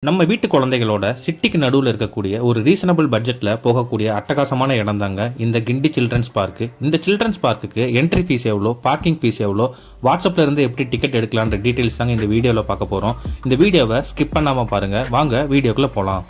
நம்ம வீட்டு குழந்தைகளோட சிட்டிக்கு நடுவில் இருக்கக்கூடிய ஒரு ரீசனபிள் பட்ஜெட்டில் போகக்கூடிய அட்டகாசமான இடம் தாங்க இந்த கிண்டி சில்ட்ரன்ஸ் பார்க்கு. இந்த சில்ட்ரன்ஸ் பார்க்குக்கு என்ட்ரி ஃபீஸ் எவ்வளோ, பார்க்கிங் ஃபீஸ் எவ்வளோ, வாட்ஸ்அப்பில் இருந்து எப்படி டிக்கெட் எடுக்கலான்ற டீட்டெயில்ஸ் தாங்க இந்த வீடியோவில் பார்க்க போகிறோம். இந்த வீடியோவை ஸ்கிப் பண்ணாமல் பாருங்கள். வாங்க வீடியோக்குள்ளே போகலாம்.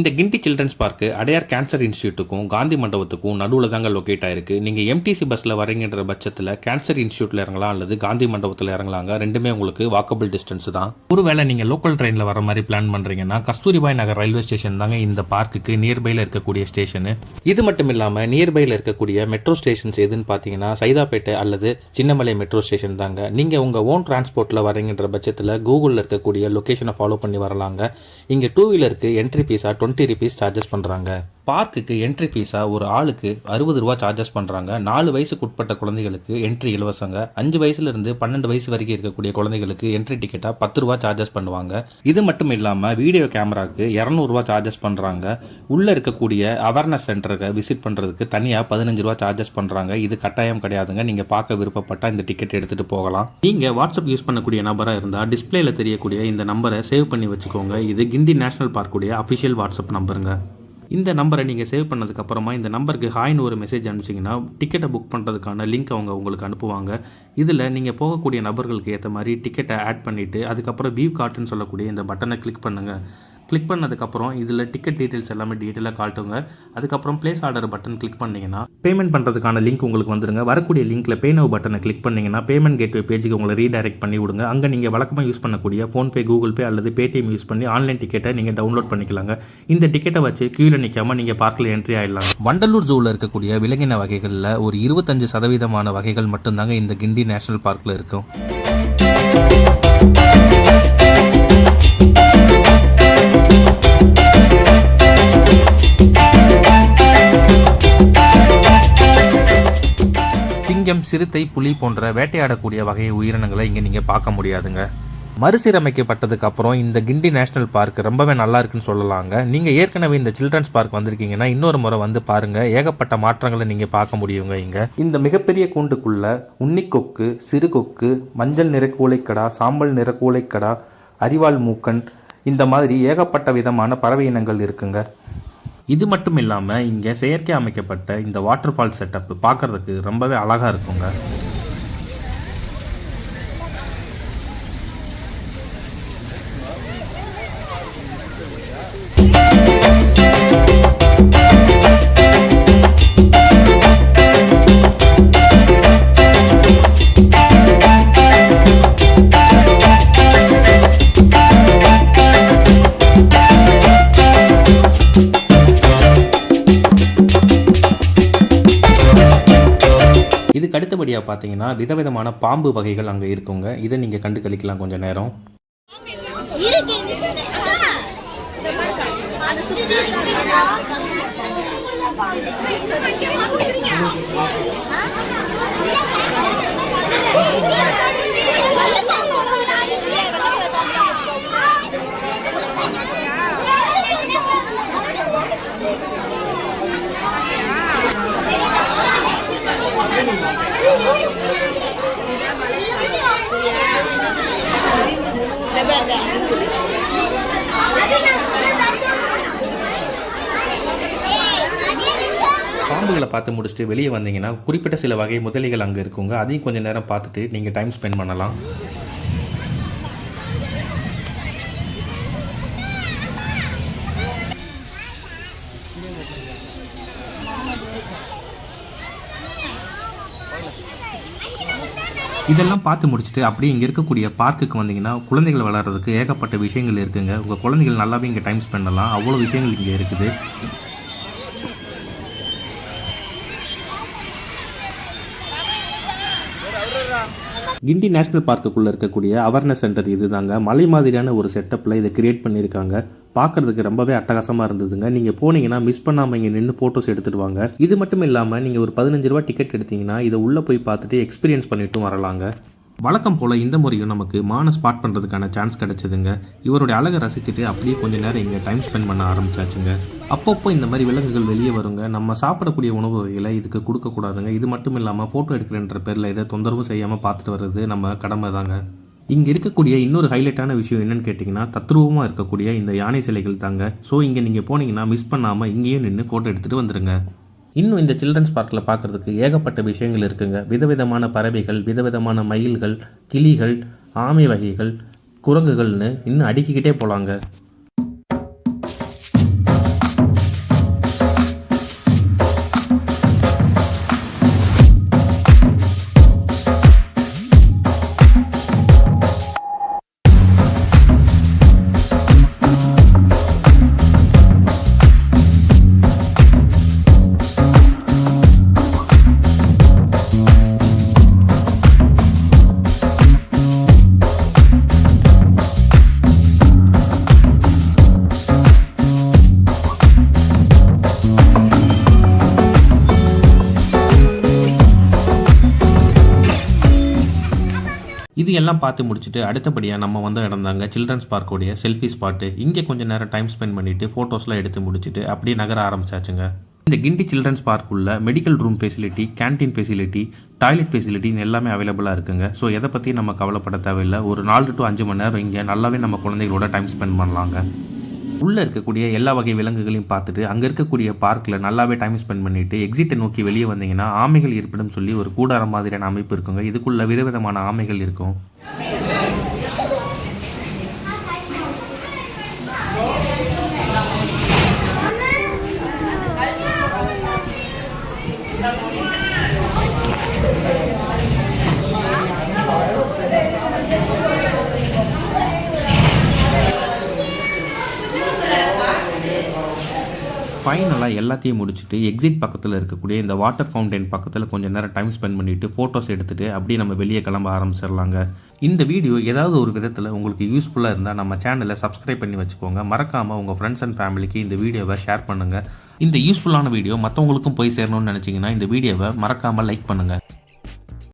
இந்த Guindy children's park Adyar cancer இன்ஸ்டியூட்டுக்கும் காந்தி மண்டபத்துக்கும் நடுவில் தாங்க லொக்கேட் ஆயிருக்கு. நீங்கள் எம்டிசி பஸ்ஸில் வரீங்கன்ற பட்சத்தில் கேன்சர் இன்ஸ்டியூட்டில் இறங்கலாம் அல்லது காந்தி மண்டபத்தில் இறங்கலாங்க. ரெண்டுமே உங்களுக்கு வாக்கபிள் டிஸ்டன்ஸ் தான். ஒருவேளை நீங்கள் லோக்கல் ட்ரெயினில் வர மாதிரி பிளான் பண்ணுறீங்கன்னா கஸ்தூரிபாய் நகர் ரயில்வே ஸ்டேஷன் தாங்க இந்த பார்க்குக்கு நியர்பையில் இருக்கக்கூடிய ஸ்டேஷனு. இது மட்டும் இல்லாமல் நியர்பையில் இருக்கக்கூடிய மெட்ரோ ஸ்டேஷன்ஸ் எதுன்னு பார்த்தீங்கன்னா சைதாப்பேட்டை அல்லது சின்னமலை மெட்ரோ ஸ்டேஷன் தாங்க. நீங்கள் உங்கள் ஓன் டிரான்ஸ்போர்ட்டில் வரீங்கன்ற பட்சத்தில் கூகுளில் இருக்கக்கூடிய லொக்கேஷனை ஃபாலோ பண்ணி வரலாங்க. இங்கே 2 வீலருக்கு என்ட்ரி ஃபீஸாக 20 rupees சார்ஜஸ் பண்ணுறாங்க. பார்க்குக்கு என்ட்ரி ஃபீஸாக ஒரு ஆளுக்கு 60 ரூபா சார்ஜஸ் பண்ணுறாங்க. 4 வயசுக்கு உட்பட்ட குழந்தைகளுக்கு என்ட்ரி இலவசங்க. 5 வயசுலேருந்து 12 வயசு வரைக்கும் இருக்கக்கூடிய குழந்தைகளுக்கு என்ட்ரி டிக்கெட்டாக 10 ரூபா சார்ஜஸ் பண்ணுவாங்க. இது மட்டும் இல்லாமல் வீடியோ கேமராக்கு 200 ரூபா சார்ஜஸ் பண்ணுறாங்க. உள்ளே இருக்கக்கூடிய அவேர்னஸ் சென்டருக்கு விசிட் பண்ணுறதுக்கு தனியாக 15 ரூபா சார்ஜஸ் பண்ணுறாங்க. இது கட்டாயம் கிடையாதுங்க. நீங்கள் பார்க்க விருப்பப்பட்டால் இந்த டிக்கெட் எடுத்துகிட்டு போகலாம். நீங்கள் வாட்ஸ்அப் யூஸ் பண்ணக்கூடிய நம்பராக இருந்தால் டிஸ்பிளேல தெரியக்கூடிய இந்த நம்பரை சேவ் பண்ணி வச்சுக்கோங்க. இது கிண்டி நேஷனல் பார்க்குடைய அஃபிஷியல் வாட்ஸ்அப் நம்பருங்க. இந்த நம்பரை நீங்கள் சேவ் பண்ணதுக்கப்புறமா இந்த நம்பருக்கு ஹாய்னு ஒரு மெசேஜ் அனுப்பிச்சிங்கன்னா டிக்கெட்டை புக் பண்ணுறதுக்கான லிங்க் அவங்க உங்களுக்கு அனுப்புவாங்க. இதில் நீங்கள் போகக்கூடிய நபர்களுக்கு ஏற்ற மாதிரி டிக்கெட்டை ஆட் பண்ணிவிட்டு அதுக்கப்புறம் வியூ கார்ட்டுன்னு சொல்லக்கூடிய இந்த பட்டனை கிளிக் பண்ணுங்கள். கிளிக் பண்ணதுக்கப்புறம் இதில் டிக்கெட் டீட்டெயில்ஸ் எல்லாமே டீட்டெயிலாக காட்டுங்க. அதுக்கப்புறம் பிளேஸ் ஆர்டர் பட்டன் கிளிக் பண்ணிங்கன்னா பேமெண்ட் பண்ணுறதுக்கான லிங்க் உங்களுக்கு வந்துருங்க. வரக்கூடிய லிங்க்கில் பே நவ் பட்டனை கிளிக் பண்ணிங்கன்னா பேமெண்ட் கேட்வே பேஜுக்கு உங்களை ரீடைரக்ட் பண்ணி விடுங்க. அங்கே நீங்கள் வழக்கமாக யூஸ் பண்ணக்கூடிய ஃபோன்பே, கூகுள் பே அல்லது பேடிஎம் யூஸ் பண்ணி ஆன்லைன் டிக்கெட்டை நீங்கள் டவுன்லோட் பண்ணிக்கலாங்க. இந்த டிக்கெட்டை வச்சு கியூவில் நிற்காமல் நீங்கள் பார்க்கில் என்ட்ரி ஆகிடலாம். வண்டலூர் ஜூவில் இருக்கக்கூடிய விலங்கின வகைகளில் ஒரு 25% வகைகள் மட்டும்தாங்க இந்த கிண்டி நேஷனல் பார்க்கில் இருக்கும். சிங்கம், சிறுத்தை, புலி போன்ற வேட்டையாடக்கூடிய வகை உயிரினங்களை இங்கே நீங்கள் பார்க்க முடியாதுங்க. மறுசீரமைக்கப்பட்டதுக்கு அப்புறம் இந்த கிண்டி நேஷனல் பார்க் ரொம்பவே நல்லா இருக்குன்னு சொல்லலாங்க. நீங்கள் ஏற்கனவே இந்த சில்ட்ரன்ஸ் பார்க் வந்திருக்கீங்கன்னா இன்னொரு முறை வந்து பாருங்கள். ஏகப்பட்ட மாற்றங்களை நீங்கள் பார்க்க முடியுங்க. இங்கே இந்த மிகப்பெரிய கூண்டுக்குள்ள உன்னிக்கொக்கு, சிறுகொக்கு, மஞ்சள் நிற கூளைக்கடா, சாம்பல் நிற கூளைக்கடா, அரிவாள் மூக்கன், இந்த மாதிரி ஏகப்பட்ட விதமான பறவை இனங்கள் இருக்குங்க. இது மட்டும் இல்லாமல் இங்கே செயற்கை அமைக்கப்பட்ட இந்த வாட்டர் ஃபால் செட்டப் பார்க்குறதுக்கு ரொம்பவே அழகாக இருக்குங்க. இதுக்கு அடுத்தபடியாக பார்த்தீங்கன்னா விதவிதமான பாம்பு வகைகள் அங்கே இருக்குங்க. இதை நீங்கள் கண்டு கழிக்கலாம் கொஞ்சம் நேரம். பாம்புகளை பார்த்து முடிச்சுட்டு வெளியே வந்தீங்கன்னா குறிப்பிட்ட சில வகை முதலைகள் அங்கே இருக்குங்க. அதையும் கொஞ்சம் நேரம் பார்த்துட்டு நீங்கள் டைம் ஸ்பெண்ட் பண்ணலாம். இதெல்லாம் பார்த்து முடிச்சுட்டு அப்படியே இங்கே இருக்கக்கூடிய பார்க்குக்கு வந்தீங்கன்னா குழந்தைகள் விளையாடுறதுக்கு ஏகப்பட்ட விஷயங்கள் இருக்குங்க. உங்கள் குழந்தைகள் நல்லாவே இங்கே டைம் ஸ்பெண்ட் பண்ணலாம். அவ்வளோ விஷயங்கள் இங்கே இருக்குது. கிண்டி நேஷனல் பார்க்குள்ளே இருக்கக்கூடிய அவேர்னஸ் சென்டர் இது தாங்க. மலை மாதிரியான ஒரு செட்டப்பில் இதை கிரியேட் பண்ணியிருக்காங்க. பார்க்குறதுக்கு ரொம்பவே அட்டகாசமாக இருந்ததுங்க. நீங்கள் போனீங்கன்னா மிஸ் பண்ணாமல் இங்கே நின்று ஃபோட்டோஸ் எடுத்துகிட்டு வாங்க. இது மட்டும் இல்லாமல் நீங்கள் ஒரு 15 ரூபா டிக்கெட் எடுத்தீங்கன்னா இதை உள்ளே போய் பார்த்துட்டு எக்ஸ்பீரியன்ஸ் பண்ணிட்டும் வரலாங்க. வழக்கம் போல் இந்த முறையும் நமக்கு மானை ஸ்பாட் பண்ணுறதுக்கான சான்ஸ் கிடச்சிதுங்க. இவருடைய அழகை ரசிச்சுட்டு அப்படியே கொஞ்சம் நேரம் இங்கே டைம் ஸ்பெண்ட் பண்ண ஆரம்பிச்சாச்சுங்க. அப்பப்போ இந்த மாதிரி விலங்குகள் வெளியே வருங்க. நம்ம சாப்பிடக்கூடிய உணவு வகைகளை இதுக்கு கொடுக்கக்கூடாதுங்க. இது மட்டும் இல்லாமல் ஃபோட்டோ எடுக்கிறன்ற பேரில் இதை தொந்தரவும் செய்யாமல் பார்த்துட்டு வர்றது நம்ம கடமை தாங்க. இங்கே இருக்கக்கூடிய இன்னொரு ஹைலைட்டான விஷயம் என்னன்னு கேட்டிங்கன்னா, தத்ரூபமாக இருக்கக்கூடிய இந்த யானை சிலைகள் தாங்க. ஸோ இங்கே நீங்கள் போனீங்கன்னா மிஸ் பண்ணாமல் இங்கேயும் நின்று ஃபோட்டோ எடுத்துகிட்டு வந்துடுங்க. இன்னும் இந்த சில்ட்ரன்ஸ் பார்க்கில் பார்க்குறதுக்கு ஏகப்பட்ட விஷயங்கள் இருக்குங்க. விதவிதமான பறவைகள், விதவிதமான மயில்கள், கிளிகள், ஆமை வகைகள், குரங்குகள்னு இன்னும் அடுக்கிக்கிட்டே போகலாங்க. இது எல்லாம் பார்த்து முடிச்சுட்டு அடுத்தபடியாக நம்ம வந்த இடம் தாங்க சில்ட்ரன்ஸ் பார்க்கோடைய செல்ஃபி ஸ்பாட்டு. இங்கே கொஞ்சம் நேரம் டைம் ஸ்பெண்ட் பண்ணிவிட்டு ஃபோட்டோஸ்லாம் எடுத்து முடிச்சுட்டு அப்படியே நகர ஆரம்பிச்சாச்சுங்க. இந்த கிண்டி சில்ட்ரன்ஸ் பார்க்குள்ள medical room facility, canteen facility, toilet ஃபெசிலிட்டின்னு எல்லாமே அவைலபிளாக இருக்குங்க. ஸோ எதை பற்றி நம்ம கவலைப்பட தேவையில்லை. ஒரு 4 to 5 மணி நேரம் இங்கே நல்லாவே நம்ம குழந்தைகளோட டைம் ஸ்பெண்ட் பண்ணலாங்க. உள்ளே இருக்கக்கூடிய எல்லா வகை விலங்குகளையும் பார்த்துட்டு அங்கே இருக்கக்கூடிய பார்க்கில் நல்லாவே டைம் ஸ்பெண்ட் பண்ணிவிட்டு எக்ஸிட்டை நோக்கி வெளியே வந்தீங்கன்னா ஆமைகள் இருப்பிடம் சொல்லி ஒரு கூடாரம் மாதிரியான அமைப்பு இருக்குங்க. இதுக்குள்ள விதவிதமான ஆமைகள் இருக்கும். ஃபைனலாக எல்லாத்தையும் முடிச்சுட்டு எக்ஸிட் பக்கத்தில் இருக்கக்கூடிய இந்த வாட்டர் ஃபவுண்டைன் பக்கத்தில் கொஞ்சம் நேரம் டைம் ஸ்பெண்ட் பண்ணிவிட்டு ஃபோட்டோஸ் எடுத்துகிட்டு அப்படியே நம்ம வெளியே கிளம்ப ஆரம்பிச்சிடலாங்க. இந்த வீடியோ ஏதாவது ஒரு விதத்தில் உங்களுக்கு யூஸ்ஃபுல்லாக இருந்தால் நம்ம சேனலை சப்ஸ்கிரைப் பண்ணி வச்சுக்கோங்க. மறக்காமல் உங்கள் ஃப்ரெண்ட்ஸ் அண்ட் ஃபேமிலிக்கு இந்த வீடியோவை ஷேர் பண்ணுங்கள். இந்த யூஸ்ஃபுல்லான வீடியோ மற்றவங்களுக்கும் போய் சேரணும்னு நினச்சிங்கன்னா இந்த வீடியோவை மறக்காமல் லைக் பண்ணுங்கள்.